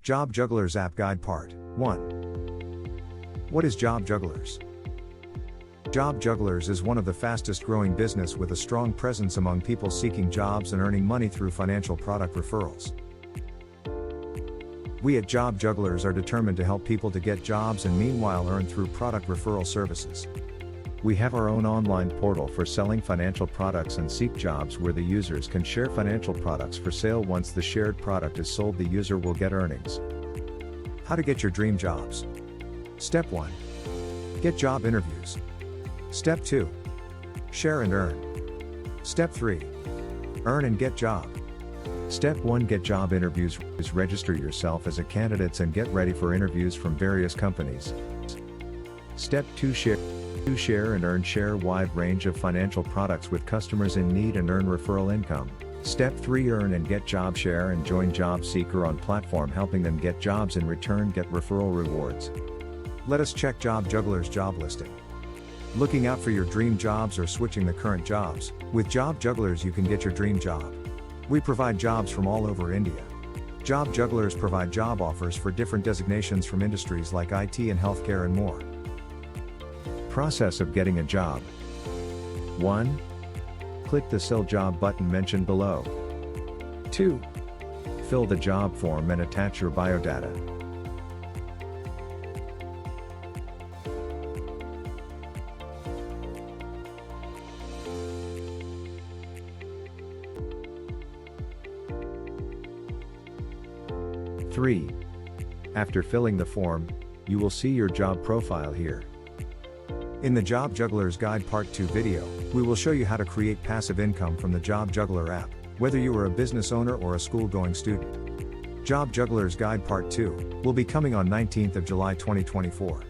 Job Jugglers App Guide Part 1. What is Job Jugglers? Job Jugglers is one of the fastest growing business with a strong presence among people seeking jobs and earning money through financial product referrals. We at Job Jugglers are determined to help people to get jobs and meanwhile earn through product referral services. We have our own online portal for selling financial products and seek jobs where the users can share financial products for sale. Once the shared product is sold, the user will get earnings. How to get your dream jobs. Step 1. Get job interviews. Step 2. Share and earn. Step 3. Earn and get job. Step 1. Get job interviews. Register yourself as a candidate and get ready for interviews from various companies. Step 2. Share and earn. Share a wide range of financial products with customers in need and earn referral income. Step 3. Earn and get job. Share and join job seeker on platform, helping them get jobs. In return, get referral rewards. Let us check Job Jugglers job listing. Looking out for your dream jobs or switching the current jobs? With Job Jugglers you can get your dream job. We provide jobs from all over India. Job Jugglers provide job offers for different designations from industries like IT and healthcare and more. Process of getting a job. 1. Click the Sell Job button mentioned below. 2. Fill the job form and attach your biodata. 3. After filling the form, you will see your job profile here. In the Job Jugglers Guide Part 2 video, we will show you how to create passive income from the Job Juggler app, whether you are a business owner or a school-going student. Job Jugglers Guide Part 2 will be coming on 19th of July 2024.